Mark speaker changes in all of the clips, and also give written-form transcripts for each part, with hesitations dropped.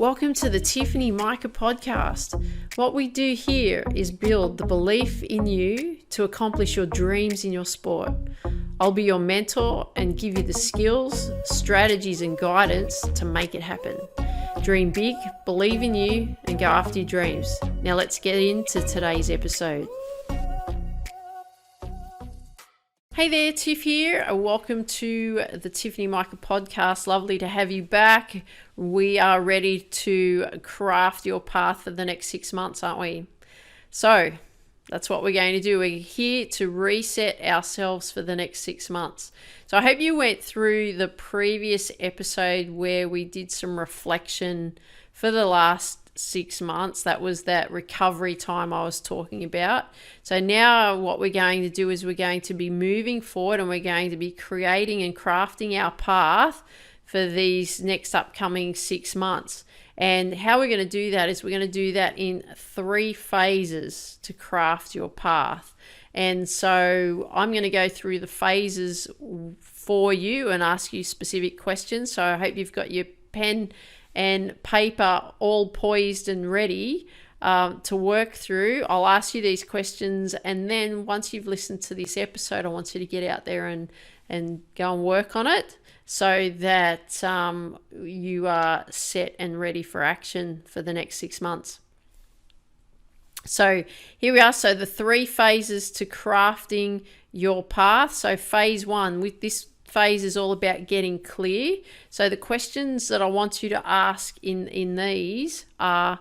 Speaker 1: Welcome to the Tiffany Mika podcast. What we do here is build the belief in you to accomplish your dreams in your sport. I'll be your mentor and give you the skills, strategies, and guidance to make it happen. Dream big, believe in you, and go after your dreams. Now let's get into today's episode. Hey there, Tiff here. Welcome to the Tiffany Mika podcast. Lovely to have you back. We are ready to craft your path for the next 6 months, aren't we? So that's what we're going to do. We're here to reset ourselves for the next 6 months. So I hope you went through the previous episode where we did some reflection for the last 6 months. That was that recovery time I was talking about. So now what we're going to do is we're going to be moving forward and we're going to be creating and crafting our path for these next upcoming 6 months. And how we're going to do that is we're going to do that in 3 phases to craft your path. And so I'm going to go through the phases for you and ask you specific questions. So I hope you've got your pen and paper all poised and ready to work through. I'll ask you these questions, and then once you've listened to this episode, I want you to get out there and go and work on it so that you are set and ready for action for the next 6 months. So here we are. So the 3 phases to crafting your path. So phase 1, with this phase is all about getting clear. So the questions that I want you to ask in these are,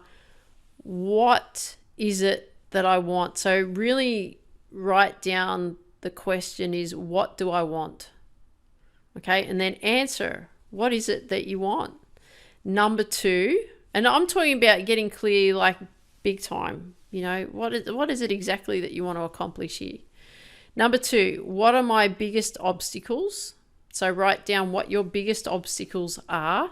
Speaker 1: what is it that I want? So really write down the question is, what do I want? Okay, and then answer, what is it that you want? Number 2, and I'm talking about getting clear like big time. You know, what is it exactly that you want to accomplish here? Number 2, what are my biggest obstacles? So write down what your biggest obstacles are.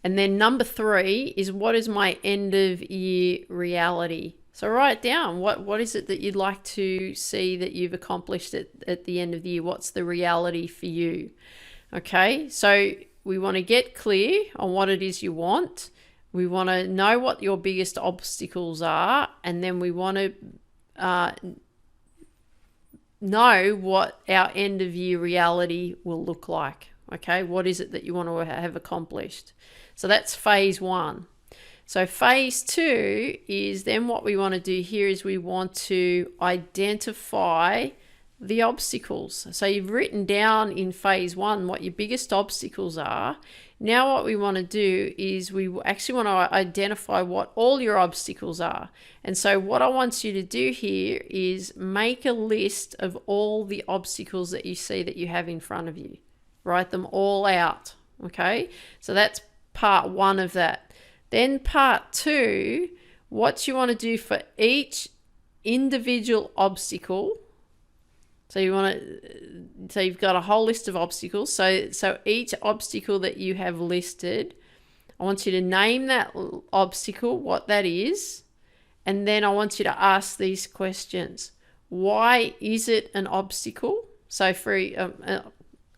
Speaker 1: And then number 3 is, what is my end of year reality? So write down what is it that you'd like to see that you've accomplished at the end of the year? What's the reality for you? Okay, so we want to get clear on what it is you want. We want to know what your biggest obstacles are, and then we want to know what our end of year reality will look like. Okay, what is it that you want to have accomplished? So that's phase 1. So phase 2 is then what we want to do here is we want to identify the obstacles. So you've written down in phase 1 what your biggest obstacles are. Now what we want to do is we actually want to identify what all your obstacles are. And so what I want you to do here is make a list of all the obstacles that you see that you have in front of you. Write them all out. Okay, so that's part 1 of that. Then part 2, what you want to do for each individual obstacle. So you've got a whole list of obstacles. So each obstacle that you have listed, I want you to name that obstacle, what that is, and then I want you to ask these questions. Why is it an obstacle? So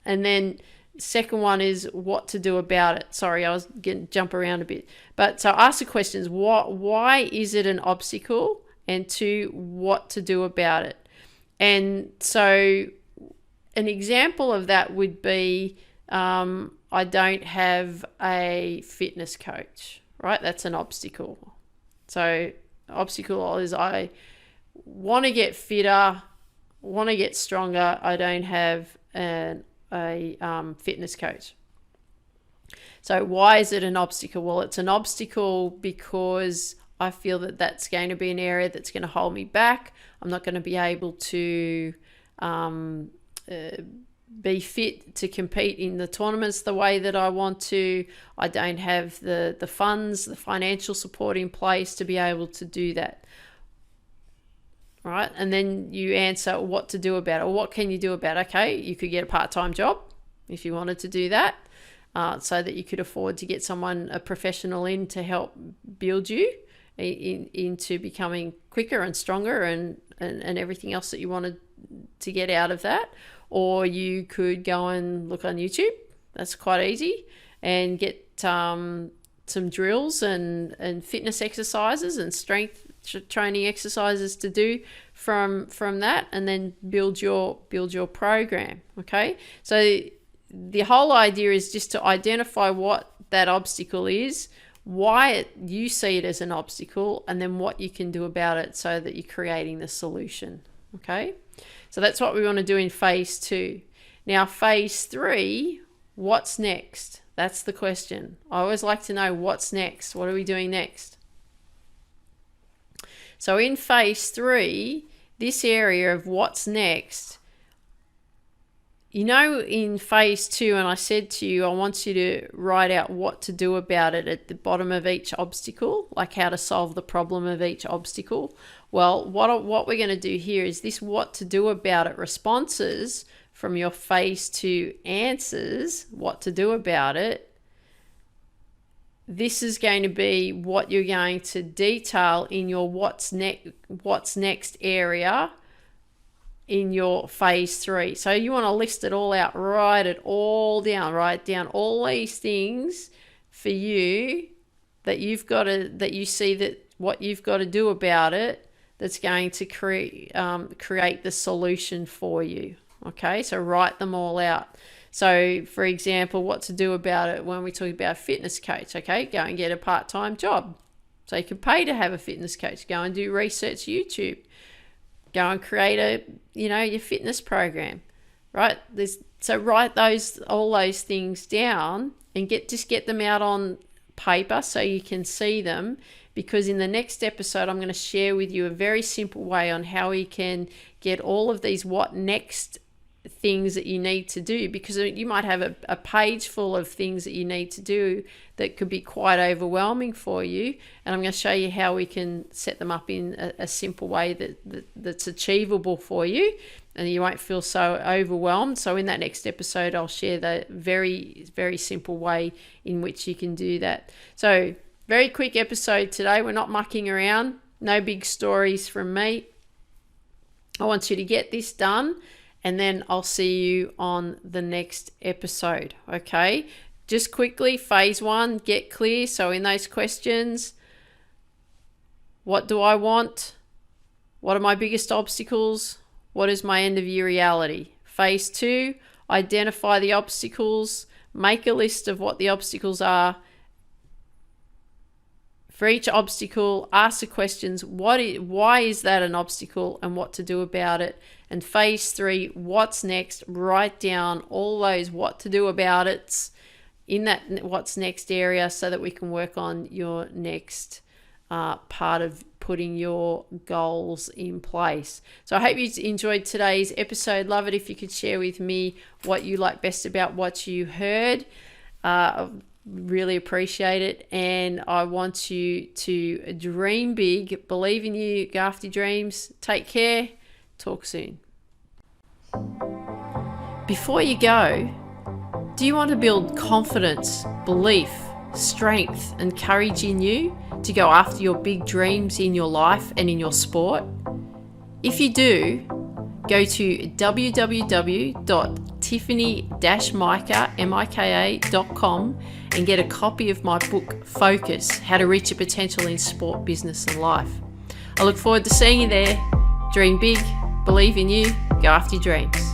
Speaker 1: and then second one is what to do about it. Sorry, I was getting jump around a bit. But so ask the questions, why is it an obstacle? And 2, what to do about it. And so an example of that would be, I don't have a fitness coach, right? That's an obstacle. So obstacle is I want to get fitter, want to get stronger. I don't have a fitness coach. So why is it an obstacle? Well, it's an obstacle because I feel that that's going to be an area that's going to hold me back. I'm not going to be able to be fit to compete in the tournaments the way that I want to. I don't have the funds, the financial support in place to be able to do that. Right? And then you answer what to do about it, or what can you do about it? Okay, you could get a part-time job if you wanted to do that, so that you could afford to get a professional in to help build you into becoming quicker and stronger and everything else that you wanted to get out of that. Or you could go and look on YouTube. That's quite easy, and get some drills and fitness exercises and strength training exercises to do from that, and then build your program. Okay, so the whole idea is just to identify what that obstacle is, why you see it as an obstacle, and then what you can do about it so that you're creating the solution. Okay, so that's what we want to do in phase 2. Now, phase 3, what's next? That's the question. I always like to know what's next. What are we doing next? So in phase 3, this area of what's next, in phase 2, and I said to you, I want you to write out what to do about it at the bottom of each obstacle, like how to solve the problem of each obstacle. Well, what we're going to do here is this what to do about it responses from your phase 2 answers, what to do about it. This is going to be what you're going to detail in your what's next area in your phase 3. So you want to list it all out, write down all these things for you that you see that what you've got to do about it, that's going to create the solution for you. Okay, so write them all out. So, for example, what to do about it when we talk about a fitness coach. Okay, go and get a part-time job so you can pay to have a fitness coach. Go and do research YouTube. Go and create your fitness program, right? So write all those things down and get them out on paper so you can see them, because in the next episode I'm going to share with you a very simple way on how we can get all of these what next things that you need to do, because you might have a page full of things that you need to do that could be quite overwhelming for you, and I'm going to show you how we can set them up in a simple way that's achievable for you and you won't feel so overwhelmed. So in that next episode I'll share the very, very simple way in which you can do that. So very quick episode today. We're not mucking around, no big stories from me. I want you to get this done, and then I'll see you on the next episode. Okay, just quickly, phase 1, get clear. So in those questions, what do I want? What are my biggest obstacles? What is my end of year reality? Phase 2, identify the obstacles, make a list of what the obstacles are. For each obstacle, ask the questions, why is that an obstacle and what to do about it? And phase 3, what's next? Write down all those what to do about it in that what's next area so that we can work on your next part of putting your goals in place. So I hope you enjoyed today's episode. Love it if you could share with me what you like best about what you heard. Really appreciate it, and I want you to dream big, believe in you, go after your dreams. Take care, talk soon. Before you go, do you want to build confidence, belief, strength and courage in you to go after your big dreams in your life and in your sport? If you do, go to www.tiffany-mika.com and get a copy of my book, Focus, How to Reach Your Potential in Sport, Business and Life. I look forward to seeing you there. Dream big, believe in you, go after your dreams.